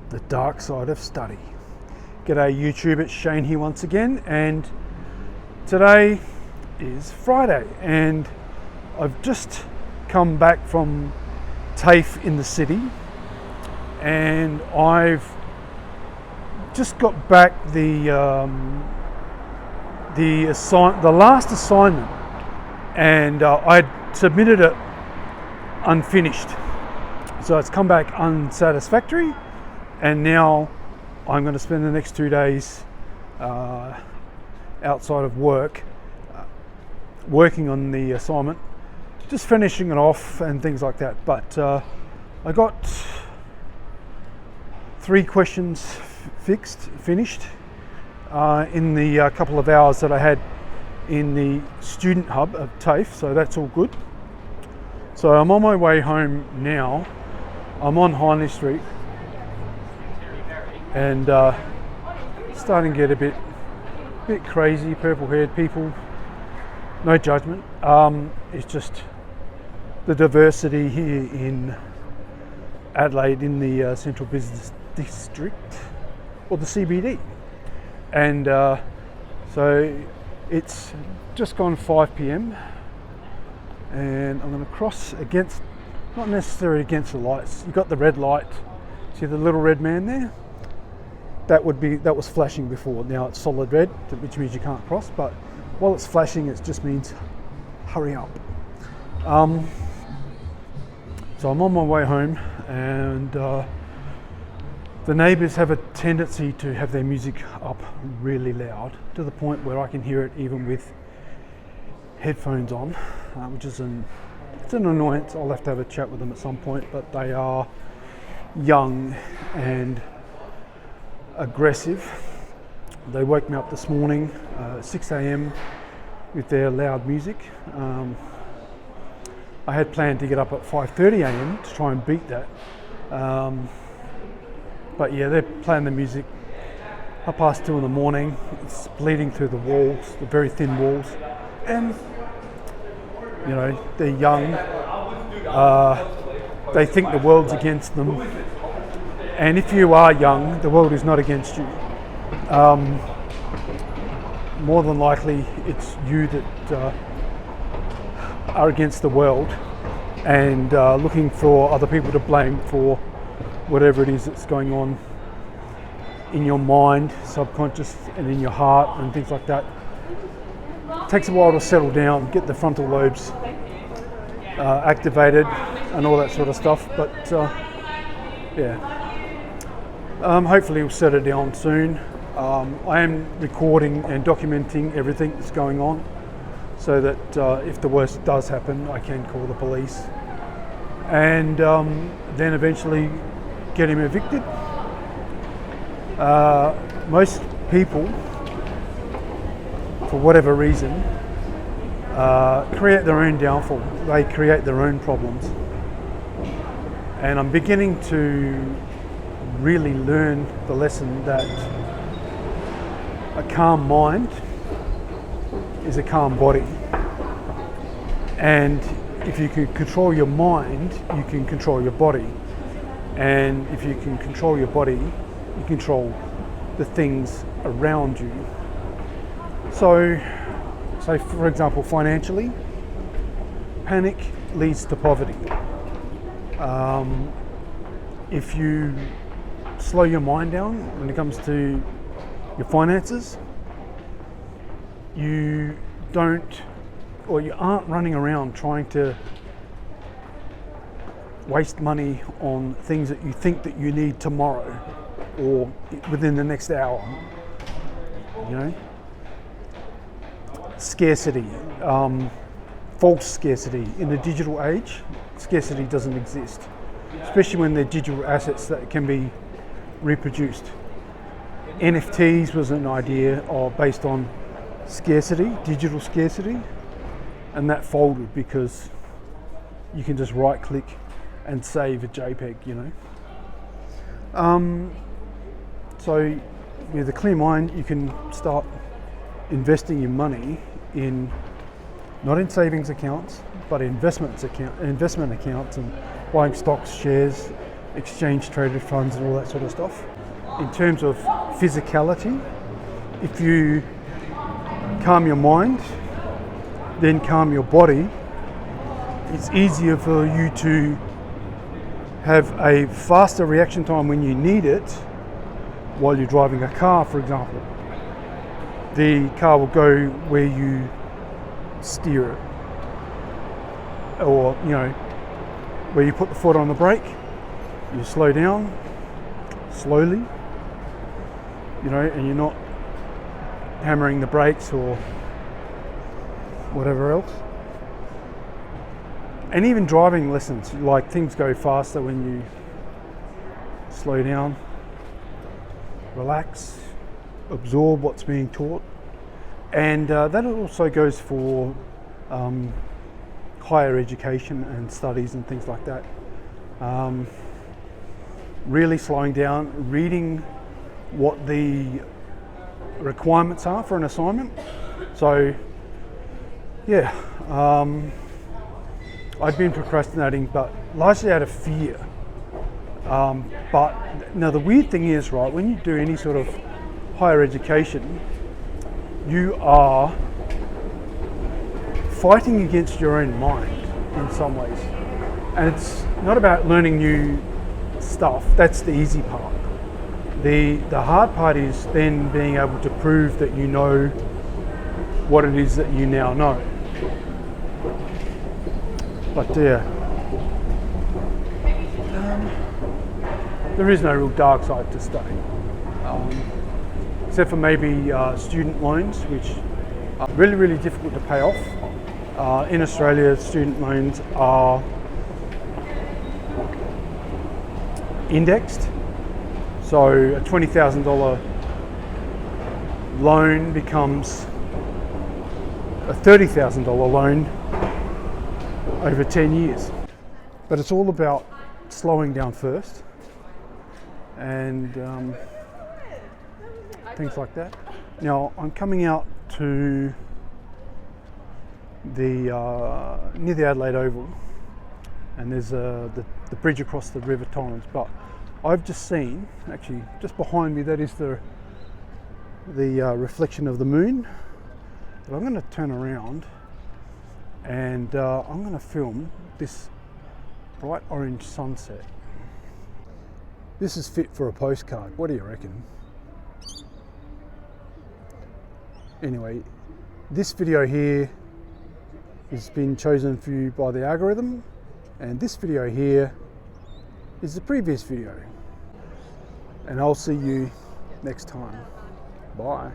The dark side of study. G'day YouTube, it's Shane here once again, and today is Friday and I've just come back from TAFE in the city, and I've just got back the last assignment, and I'd submitted it unfinished, so it's come back unsatisfactory, and now I'm going to spend the next 2 days outside of work working on the assignment, just finishing it off and things like that. But I got 3 questions finished in the couple of hours that I had in the student hub of TAFE, so that's all good. So I'm on my way home now. I'm on Hindley Street and starting to get a bit crazy, purple-haired people. No judgment. It's just the diversity here in Adelaide, in the Central Business District, or the CBD. And so it's just gone 5 p.m. and I'm going to cross against, not necessarily against the lights. You've got the red light. See the little red man there? That was flashing before. Now it's solid red, which means you can't cross, but while it's flashing, it just means hurry up. So I'm on my way home, and the neighbours have a tendency to have their music up really loud, to the point where I can hear it even with headphones on, which is it's an annoyance. I'll have to have a chat with them at some point, but they are young and aggressive. They woke me up this morning, 6 a.m. with their loud music. I had planned to get up at 5:30 a.m. to try and beat that. But yeah, they're playing the music 2:30 in the morning. It's bleeding through the walls, the very thin walls. And, you know, they're young. They think the world's against them. And if you are young, the world is not against you. More than likely, it's you that are against the world and looking for other people to blame for whatever it is that's going on in your mind, subconscious, and in your heart and things like that. It takes a while to settle down, get the frontal lobes activated and all that sort of stuff, but yeah. Hopefully we'll settle down soon. I am recording and documenting everything that's going on, so that if the worst does happen, I can call the police and then eventually get him evicted. Most people, for whatever reason, create their own downfall. They create their own problems, and I'm beginning to really learn the lesson that a calm mind is a calm body, and if you can control your mind, you can control your body, and if you can control your body, you control the things around you. So for example, financially, panic leads to poverty. If you slow your mind down when it comes to your finances, you aren't running around trying to waste money on things that you think that you need tomorrow or within the next hour. You know, scarcity, false scarcity. In the digital age, scarcity doesn't exist, especially when they're digital assets that can be reproduced. NFTs was an idea based on scarcity, digital scarcity, and that folded because you can just right click and save a JPEG, you know. So with a clear mind, you can start investing your money in, not in savings accounts, but investment accounts, and buying stocks, shares, exchange traded funds and all that sort of stuff. In terms of physicality, if you calm your mind, then calm your body, it's easier for you to have a faster reaction time when you need it while you're driving a car, for example. The car will go where you steer it, or where you put the foot on the brake, you slow down slowly, and you're not hammering the brakes or whatever else. And even driving lessons, like, things go faster when you slow down, relax, absorb what's being taught. And that also goes for higher education and studies and things like that. Really slowing down, reading what the requirements are for an assignment. So yeah, I'd been procrastinating, but largely out of fear. But now the weird thing is, right, when you do any sort of higher education, you are fighting against your own mind in some ways. And it's not about learning new stuff, that's the easy part. The hard part is then being able to prove that you know what it is that you now know. But yeah, there is no real dark side to studying, except for maybe student loans, which are really, really difficult to pay off. In Australia, student loans are indexed, so a $20,000 loan becomes a $30,000 loan over 10 years. But it's all about slowing down first and things like that. Now I'm coming out to the near the Adelaide Oval, and there's the bridge across the River Torrens, but I've just seen, actually just behind me, that is the reflection of the moon. But I'm going to turn around and I'm going to film this bright orange sunset. This is fit for a postcard. What do you reckon? Anyway, this video here has been chosen for you by the algorithm, and this video here is the previous video. And I'll see you next time. Bye.